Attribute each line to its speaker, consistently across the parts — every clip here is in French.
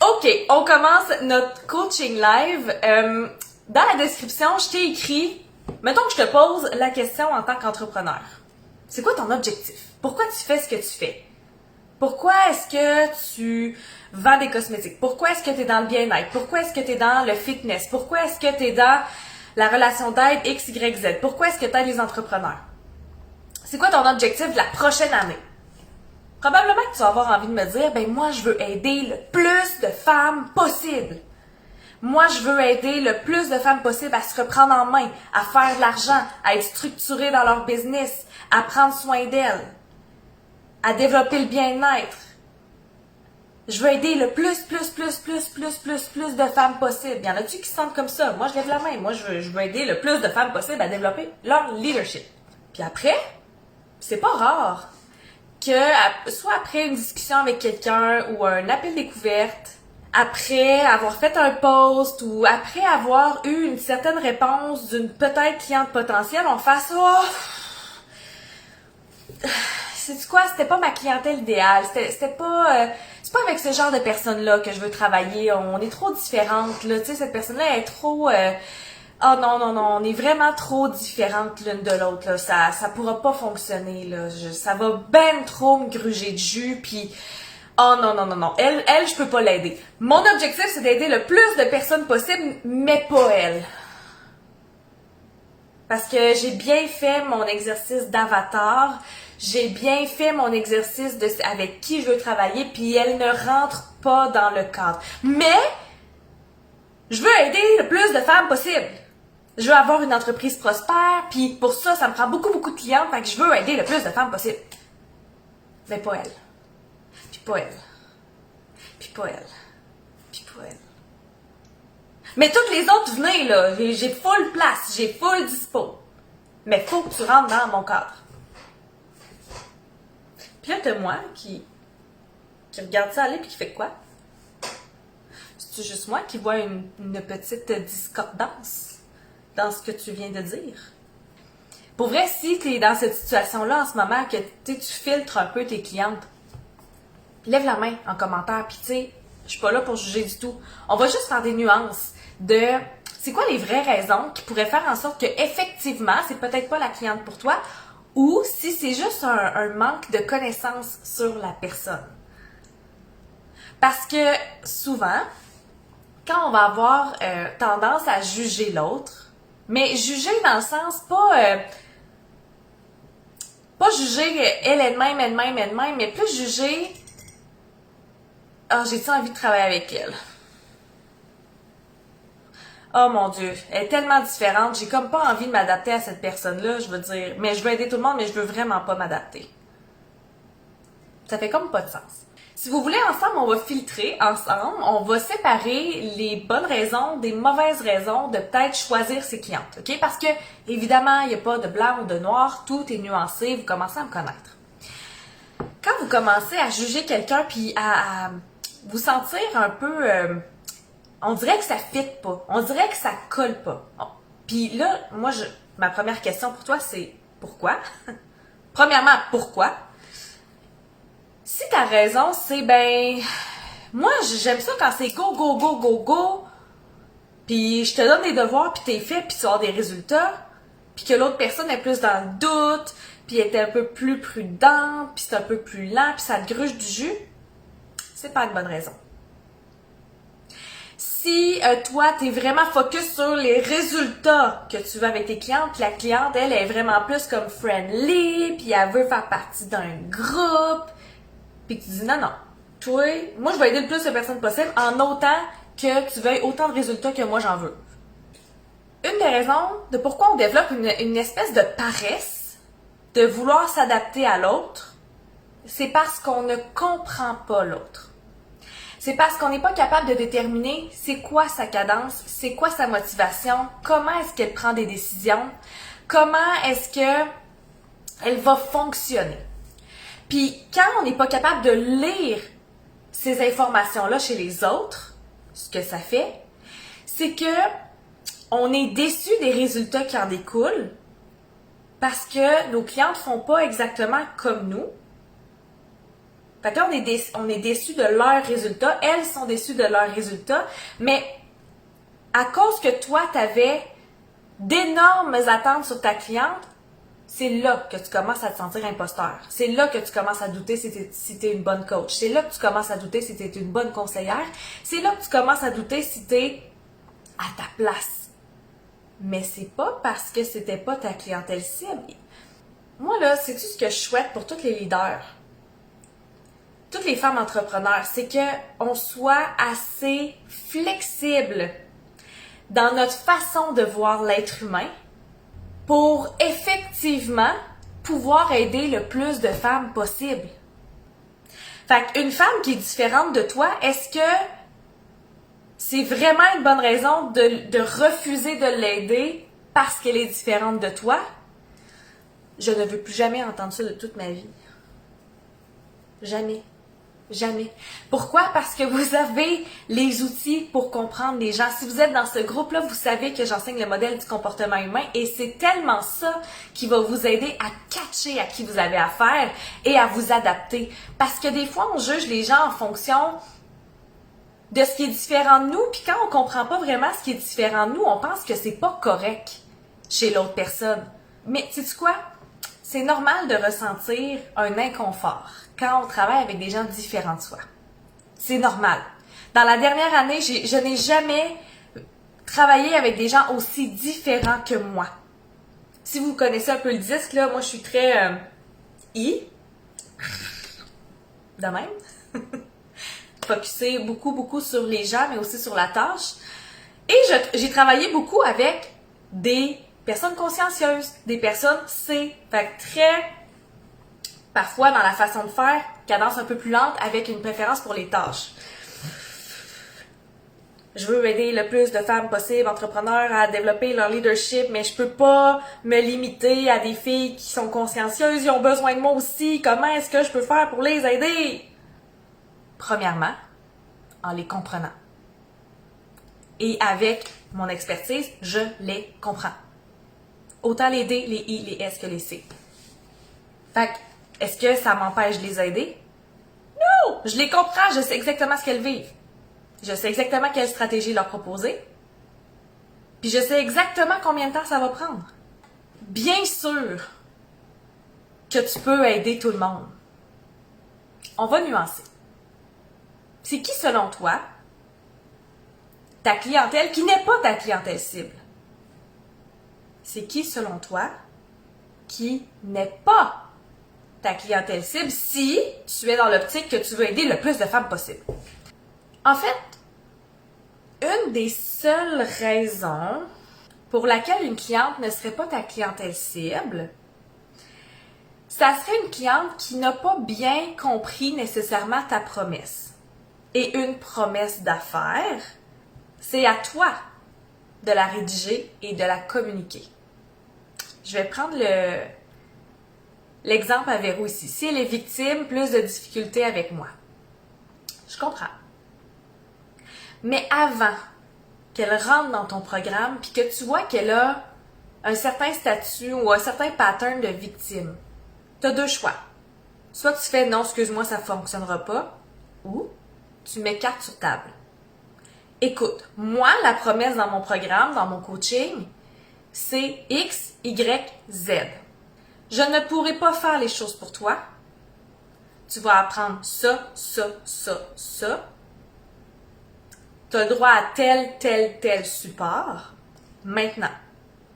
Speaker 1: OK, on commence notre coaching live. Dans la description, je t'ai écrit, mettons que je te pose la question en tant qu'entrepreneur. C'est quoi ton objectif? Pourquoi tu fais ce que tu fais? Pourquoi est-ce que tu vends des cosmétiques? Pourquoi est-ce que tu es dans le bien-être? Pourquoi est-ce que tu es dans le fitness? Pourquoi est-ce que tu es dans la relation d'aide X, Y, Z? Pourquoi est-ce que tu aides les entrepreneurs? C'est quoi ton objectif de la prochaine année? Probablement que tu vas avoir envie de me dire, ben moi je veux aider le plus de femmes possible. Moi je veux aider le plus de femmes possible à se reprendre en main, à faire de l'argent, à être structurées dans leur business, à prendre soin d'elles, à développer le bien-être. Je veux aider le plus de femmes possible. Y en a-tu qui se sentent comme ça? Moi je lève la main. Moi je veux aider le plus de femmes possible à développer leur leadership. Puis après, c'est pas rare que, soit après une discussion avec quelqu'un ou un appel découverte, après avoir fait un post ou après avoir eu une certaine réponse d'une peut-être cliente potentielle, on fasse « Oh! C'est quoi? C'était pas ma clientèle idéale. C'était pas... c'est pas avec ce genre de personne-là que je veux travailler. On est trop différentes, là. Tu sais, cette personne-là est trop... oh non, on est vraiment trop différentes l'une de l'autre, là. Ça pourra pas fonctionner, là. Ça va ben trop me gruger de jus, puis... Oh non. Elle, je peux pas l'aider. Mon objectif, c'est d'aider le plus de personnes possible, mais pas elle. Parce que j'ai bien fait mon exercice d'avatar, j'ai bien fait mon exercice de avec qui je veux travailler, puis elle ne rentre pas dans le cadre. Mais, je veux aider le plus de femmes possible. Je veux avoir une entreprise prospère, puis pour ça, ça me prend beaucoup de clients, fait que je veux aider le plus de femmes possible. Mais pas elle. Puis pas elle. Puis pas elle. Puis pas elle. Mais toutes les autres, venez, là. J'ai full place, j'ai full dispo. Mais faut que tu rentres dans mon cadre. Puis là, t'as moi qui regarde ça aller puis qui fait quoi? C'est juste moi qui vois une petite discordance dans ce que tu viens de dire? Pour vrai, si tu es dans cette situation-là en ce moment, que tu filtres un peu tes clientes, lève la main en commentaire, puis tu sais, je suis pas là pour juger du tout. On va juste faire des nuances de c'est quoi les vraies raisons qui pourraient faire en sorte que effectivement, c'est peut-être pas la cliente pour toi, ou si c'est juste un manque de connaissance sur la personne. Parce que souvent, quand on va avoir tendance à juger l'autre, mais juger dans le sens pas juger elle-même, mais plus juger « j'ai-tu envie de travailler avec elle? » Oh mon Dieu, elle est tellement différente, j'ai comme pas envie de m'adapter à cette personne-là, je veux dire, mais je veux aider tout le monde, mais je veux vraiment pas m'adapter. Ça fait comme pas de sens. Si vous voulez, ensemble, on va filtrer ensemble, on va séparer les bonnes raisons des mauvaises raisons de peut-être choisir ses clientes, ok? Parce que, évidemment, il n'y a pas de blanc ou de noir, tout est nuancé, vous commencez à me connaître. Quand vous commencez à juger quelqu'un puis à vous sentir un peu... on dirait que ça fit pas, on dirait que ça colle pas. Puis là, moi, ma première question pour toi, c'est pourquoi? Premièrement, pourquoi? Si ta raison, c'est moi, j'aime ça quand c'est go, puis je te donne des devoirs, puis t'es fait, puis tu as des résultats, puis que l'autre personne est plus dans le doute, puis elle est un peu plus prudente, puis c'est un peu plus lent, puis ça te gruge du jus, c'est pas une bonne raison. Si toi, t'es vraiment focus sur les résultats que tu veux avec tes clientes, puis la cliente, elle est vraiment plus comme friendly, puis elle veut faire partie d'un groupe, puis que tu dis non, toi, moi je vais aider le plus de personnes possible en autant que tu veuilles autant de résultats que moi j'en veux. Une des raisons de pourquoi on développe une espèce de paresse de vouloir s'adapter à l'autre, c'est parce qu'on ne comprend pas l'autre. C'est parce qu'on n'est pas capable de déterminer c'est quoi sa cadence, c'est quoi sa motivation, comment est-ce qu'elle prend des décisions, comment est-ce que elle va fonctionner. Puis quand on n'est pas capable de lire ces informations-là chez les autres, ce que ça fait, c'est que on est déçu des résultats qui en découlent parce que nos clientes ne font pas exactement comme nous. Fait que là, on est déçus de leurs résultats, elles sont déçues de leurs résultats, mais à cause que toi, tu avais d'énormes attentes sur ta cliente, c'est là que tu commences à te sentir imposteur. C'est là que tu commences à douter si tu es une bonne coach. C'est là que tu commences à douter si tu es une bonne conseillère. C'est là que tu commences à douter si tu es à ta place. Mais c'est pas parce que c'était pas ta clientèle cible. Moi, là, c'est tout ce que je souhaite pour tous les leaders, toutes les femmes entrepreneurs, c'est qu'on soit assez flexible dans notre façon de voir l'être humain pour effectivement pouvoir aider le plus de femmes possible. Fait qu'une femme qui est différente de toi, est-ce que c'est vraiment une bonne raison de refuser de l'aider parce qu'elle est différente de toi? Je ne veux plus jamais entendre ça de toute ma vie. Jamais. Jamais. Pourquoi? Parce que vous avez les outils pour comprendre les gens. Si vous êtes dans ce groupe-là, vous savez que j'enseigne le modèle du comportement humain et c'est tellement ça qui va vous aider à catcher à qui vous avez affaire et à vous adapter. Parce que des fois, on juge les gens en fonction de ce qui est différent de nous, puis quand on comprend pas vraiment ce qui est différent de nous, on pense que c'est pas correct chez l'autre personne. Mais sais-tu quoi? C'est normal de ressentir un inconfort quand on travaille avec des gens différents de soi. C'est normal. Dans la dernière année, je n'ai jamais travaillé avec des gens aussi différents que moi. Si vous connaissez un peu le disque, là, moi je suis très de même. Focusée beaucoup sur les gens, mais aussi sur la tâche. Et j'ai travaillé beaucoup avec des personnes consciencieuses, des personnes C. Fait que très, parfois dans la façon de faire, cadence un peu plus lente avec une préférence pour les tâches. Je veux aider le plus de femmes possible, entrepreneurs, à développer leur leadership, mais je peux pas me limiter à des filles qui sont consciencieuses, ils ont besoin de moi aussi. Comment est-ce que je peux faire pour les aider? Premièrement, en les comprenant. Et avec mon expertise, je les comprends. Autant les D, les I, les S que les C. Fait que, est-ce que ça m'empêche de les aider? Non! Je les comprends, je sais exactement ce qu'elles vivent. Je sais exactement quelle stratégie leur proposer. Puis je sais exactement combien de temps ça va prendre. Bien sûr que tu peux aider tout le monde. On va nuancer. C'est qui, selon toi, ta clientèle qui n'est pas ta clientèle cible? C'est qui, selon toi, qui n'est pas ta clientèle cible si tu es dans l'optique que tu veux aider le plus de femmes possible? En fait, une des seules raisons pour laquelle une cliente ne serait pas ta clientèle cible, ça serait une cliente qui n'a pas bien compris nécessairement ta promesse. Et une promesse d'affaires, c'est à toi de la rédiger et de la communiquer. Je vais prendre l'exemple à Véro ici. Si elle est victime, plus de difficultés avec moi. Je comprends. Mais avant qu'elle rentre dans ton programme puis que tu vois qu'elle a un certain statut ou un certain pattern de victime, tu as deux choix. Soit tu fais « non, excuse-moi, ça ne fonctionnera pas » ou tu mets carte sur table. Écoute, moi, la promesse dans mon programme, dans mon coaching, c'est X, Y, Z. Je ne pourrai pas faire les choses pour toi. Tu vas apprendre ça. Tu as le droit à tel support. Maintenant,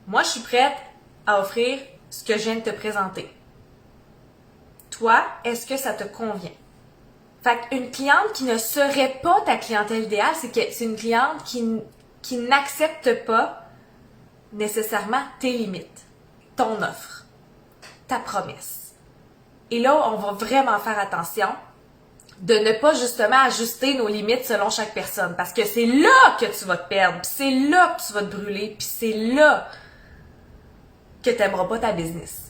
Speaker 1: moi, je suis prête à offrir ce que je viens de te présenter. Toi, est-ce que ça te convient? Fait qu'une cliente qui ne serait pas ta clientèle idéale, c'est une cliente qui n'accepte pas nécessairement tes limites, ton offre, ta promesse. Et là, on va vraiment faire attention de ne pas justement ajuster nos limites selon chaque personne, parce que c'est là que tu vas te perdre, puis c'est là que tu vas te brûler, puis c'est là que tu n'aimeras pas ta business.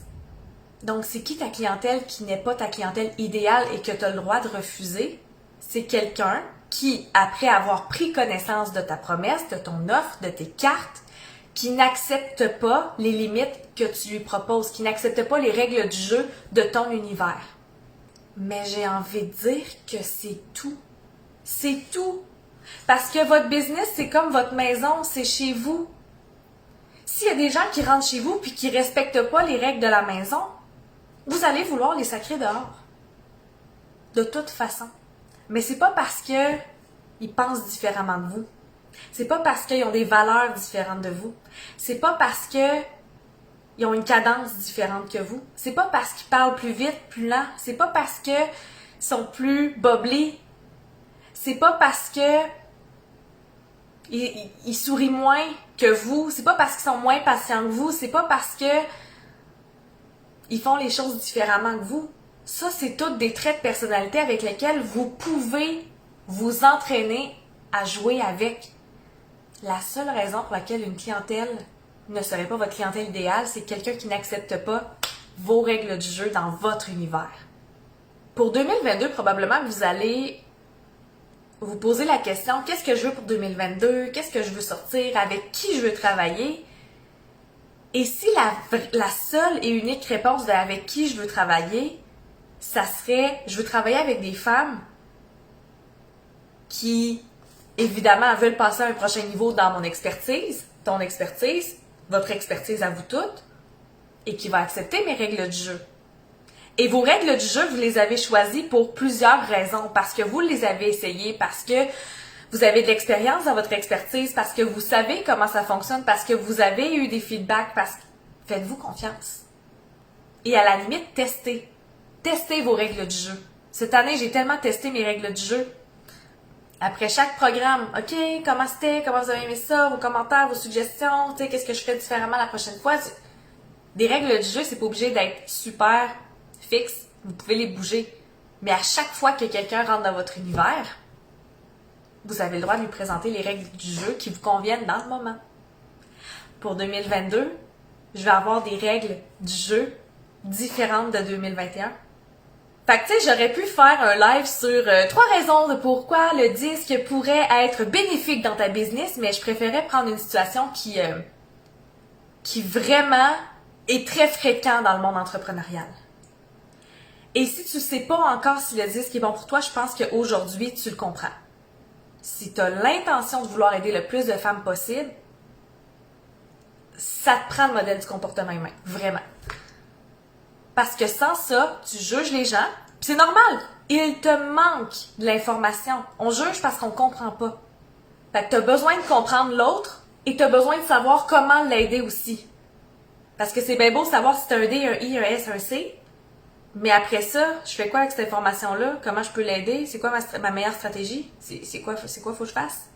Speaker 1: Donc, c'est qui ta clientèle qui n'est pas ta clientèle idéale et que tu as le droit de refuser? C'est quelqu'un qui, après avoir pris connaissance de ta promesse, de ton offre, de tes cartes, qui n'accepte pas les limites que tu lui proposes, qui n'accepte pas les règles du jeu de ton univers. Mais j'ai envie de dire que c'est tout. C'est tout. Parce que votre business, c'est comme votre maison, c'est chez vous. S'il y a des gens qui rentrent chez vous puis qui respectent pas les règles de la maison, vous allez vouloir les sacrer dehors. De toute façon. Mais c'est pas parce que ils pensent différemment de vous. C'est pas parce qu'ils ont des valeurs différentes de vous. C'est pas parce que ils ont une cadence différente que vous. C'est pas parce qu'ils parlent plus vite, plus lent. C'est pas parce que ils sont plus boblés. C'est pas parce que ils sourient moins que vous. C'est pas parce qu'ils sont moins patients que vous. C'est pas parce que ils font les choses différemment que vous. Ça, c'est toutes des traits de personnalité avec lesquels vous pouvez vous entraîner à jouer avec. La seule raison pour laquelle une clientèle ne serait pas votre clientèle idéale, c'est quelqu'un qui n'accepte pas vos règles du jeu dans votre univers. Pour 2022, probablement, vous allez vous poser la question, qu'est-ce que je veux pour 2022? Qu'est-ce que je veux sortir? Avec qui je veux travailler? Et si la seule et unique réponse de avec qui je veux travailler, ça serait, je veux travailler avec des femmes qui, évidemment, veulent passer à un prochain niveau dans mon expertise, ton expertise, votre expertise à vous toutes, et qui va accepter mes règles du jeu. Et vos règles du jeu, vous les avez choisies pour plusieurs raisons. Parce que vous les avez essayées, parce que vous avez de l'expérience dans votre expertise, parce que vous savez comment ça fonctionne, parce que vous avez eu des feedbacks, parce que faites-vous confiance. Et à la limite, testez. Testez vos règles du jeu. Cette année, j'ai tellement testé mes règles du jeu. Après chaque programme, OK, comment c'était, comment vous avez aimé ça, vos commentaires, vos suggestions, tu sais, qu'est-ce que je ferai différemment la prochaine fois. Des règles du jeu, c'est pas obligé d'être super fixe, vous pouvez les bouger. Mais à chaque fois que quelqu'un rentre dans votre univers, vous avez le droit de lui présenter les règles du jeu qui vous conviennent dans le moment. Pour 2022, je vais avoir des règles du jeu différentes de 2021. Fait que tu sais, j'aurais pu faire un live sur 3 raisons de pourquoi le disque pourrait être bénéfique dans ta business, mais je préférais prendre une situation qui vraiment est très fréquent dans le monde entrepreneurial. Et si tu sais pas encore si le disque est bon pour toi, je pense qu'aujourd'hui, tu le comprends. Si tu as l'intention de vouloir aider le plus de femmes possible, ça te prend le modèle du comportement humain. Vraiment. Parce que sans ça, tu juges les gens, puis c'est normal. Il te manque de l'information. On juge parce qu'on comprend pas. Fait que tu as besoin de comprendre l'autre et tu as besoin de savoir comment l'aider aussi. Parce que c'est bien beau de savoir si tu as un D, un I, un S, un C, mais après ça, je fais quoi avec cette information-là? Comment je peux l'aider? C'est quoi ma meilleure stratégie? C'est quoi faut que je fasse?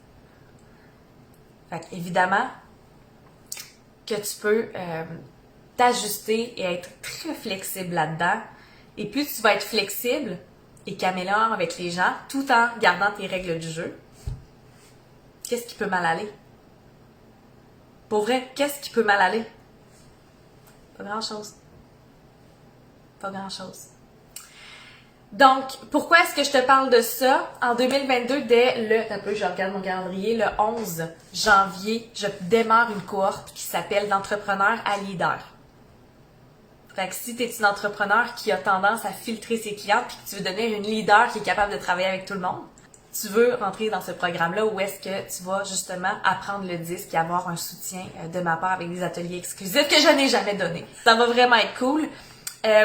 Speaker 1: Fait évidemment que tu peux t'ajuster et être très flexible là-dedans. Et plus tu vas être flexible et qu'améliore avec les gens, tout en gardant tes règles du jeu, qu'est-ce qui peut mal aller? Pour vrai, qu'est-ce qui peut mal aller? Pas grand-chose. Pas grand-chose. Donc, pourquoi est-ce que je te parle de ça? En 2022, je regarde mon calendrier, le 11 janvier, je démarre une cohorte qui s'appelle d'entrepreneurs à leader. Fait que si tu es une entrepreneur qui a tendance à filtrer ses clients puis que tu veux devenir une leader qui est capable de travailler avec tout le monde, tu veux rentrer dans ce programme-là où est-ce que tu vas justement apprendre le disque et avoir un soutien de ma part avec des ateliers exclusifs que je n'ai jamais donné. Ça va vraiment être cool.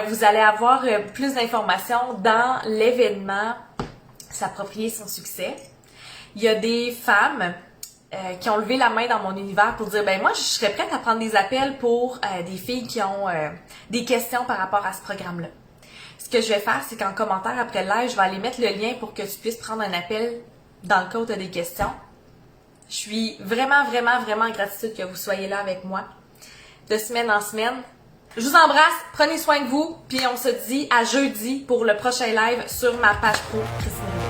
Speaker 1: Vous allez avoir plus d'informations dans l'événement S'approprier son succès. Il y a des femmes qui ont levé la main dans mon univers pour dire, ben moi, je serais prête à prendre des appels pour des filles qui ont des questions par rapport à ce programme-là. Ce que je vais faire, c'est qu'en commentaire après le live, je vais aller mettre le lien pour que tu puisses prendre un appel dans le cas où tu as des questions. Je suis vraiment, vraiment, vraiment en gratitude que vous soyez là avec moi de semaine en semaine. Je vous embrasse, prenez soin de vous, puis on se dit à jeudi pour le prochain live sur ma page pro Christine.